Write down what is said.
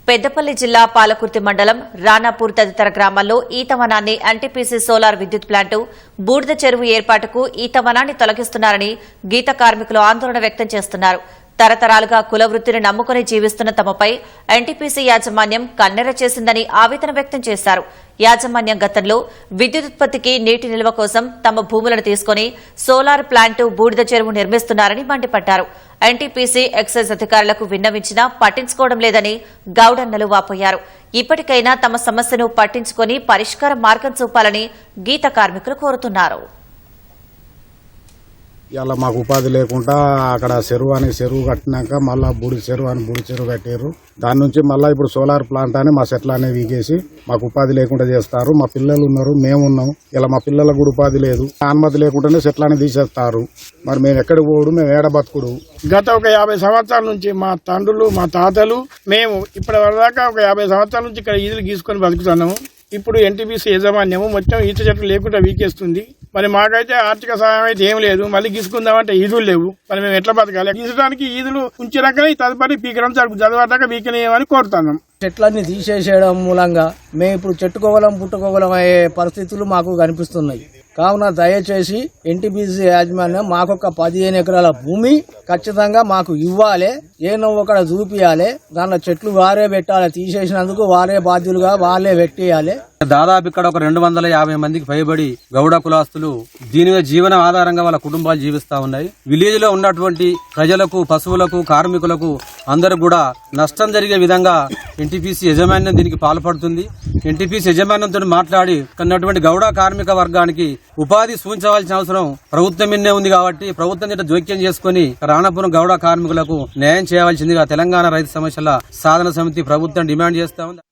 పెద్దపల్లి జిల్లా పాలకుర్తి మండలం రాణాపూర్ తదితర గ్రామాల్లో ఈతవనాన్ని ఎన్టీపీసీ సోలార్ విద్యుత్ ప్లాంటు బూడిద చెరువు ఏర్పాటుకు ఈతవనాన్ని తొలగిస్తున్నారని గీత కార్మికులు ఆందోళన వ్యక్తం చేస్తున్నారు. తరతరాలుగా కుల వృత్తిని నమ్ముకుని జీవిస్తున్న తమపై ఎన్టీపీసీ యాజమాన్యం కన్నెర చేసిందని ఆవేదన వ్యక్తం చేశారు. యాజమాన్యం గతంలో విద్యుదుత్పత్తికి నీటి నిల్వ కోసం తమ భూములను తీసుకుని సోలార్ ప్లాంటు బూడిద చెరువు నిర్మిస్తున్నారని మండిపడ్డారు. ఎన్టీపీసీ ఎక్సైజ్ అధికారులకు విన్నవించినా పట్టించుకోవడం లేదని గౌడన్నలు వాపోయారు. ఇప్పటికైనా తమ సమస్యను పట్టించుకుని పరిష్కార మార్గం చూపాలని గీత కార్మికులు కోరుతున్నారు. ఇలా మాకు ఉపాధి లేకుండా అక్కడ చెరువు కట్టినాక మళ్ళీ బూడి చెరువు కట్టారు. దాని నుంచి మళ్ళీ ఇప్పుడు సోలార్ ప్లాంట్ అని మా చెట్లు అనేవి వీగేసి మాకు ఉపాధి లేకుండా చేస్తారు. మా పిల్లలు ఉన్నారు, మేము ఉన్నాం. ఇలా మా పిల్లలకు కూడా ఉపాధి లేదు. అనుమతి లేకుండానే చెట్లు అనేది తీసేస్తారు. మరి మేము ఎక్కడికి పోడు, మేము ఏడ బతుకుడు. గత ఒక 50 సంవత్సరాల నుంచి మా తండ్రులు మా తాతలు మేము ఇప్పటి వరదాకా ఒక 50 సంవత్సరాల నుంచి ఇక్కడ ఈదులు గీసుకొని బతుకుతున్నాము. ఇప్పుడు ఎన్టీపీసీ యాజమాన్యము మొత్తం ఈత చెట్లు లేకుండా వీకేస్తుంది. మరి మాకైతే ఆర్థిక సహాయం అయితే ఏం లేదు. మళ్ళీ గీసుకుందామంటే ఈదులు లేవు. మరి మేము ఎట్లా బతకాలి? గీసడానికి ఈదులు ఉంచినాకనే తదుపరి పీకడం చదవటాక వీకనేయమని కోరుతున్నాం. చెట్లన్నీ తీసేసేయడం మూలంగా మేము ఇప్పుడు చెట్టుకోగలం పుట్టుకోగలం అయ్యే పరిస్థితులు మాకు కనిపిస్తున్నాయి. కావున దయచేసి ఎన్టీపీసీ యాజమాన్యం మాకొక 15 ఎకరాల భూమి ఖచ్చితంగా మాకు ఇవ్వాలి. ఏనో ఒకడ చూపియాలి. దానిలో చెట్లు వారే పెట్టాలి. తీసేసినందుకు వారే బాధ్యులుగా వాళ్ళే పెట్టేయాలి. దాదాపు ఇక్కడ ఒక 250 మందికి పైబడి గౌడ కులాస్తులు దీని మీద జీవన ఆధారంగా వాళ్ళ కుటుంబాలు జీవిస్తా ఉన్నాయి. విలేజ్ లో ఉన్నటువంటి ప్రజలకు, పశువులకు, కార్మికులకు అందరూ కూడా నష్టం జరిగే విధంగా ఎన్టీపీసీ యాజమాన్యం దీనికి పాల్పడుతుంది. ఎన్టీపీసీ యాజమాన్యంతో మాట్లాడి ఉన్నటువంటి గౌడ కార్మిక వర్గానికి ఉపాధి సూచించవలసిన అవసరం ప్రభుత్వం మీదే ఉంది. కాబట్టి ప్రభుత్వం జోక్యం చేసుకుని రాణాపురం గౌడ కార్మికులకు న్యాయం చేయవలసిందిగా తెలంగాణ రైతు సమస్యల సాధన సమితి ప్రభుత్వం డిమాండ్ చేస్తా ఉంది.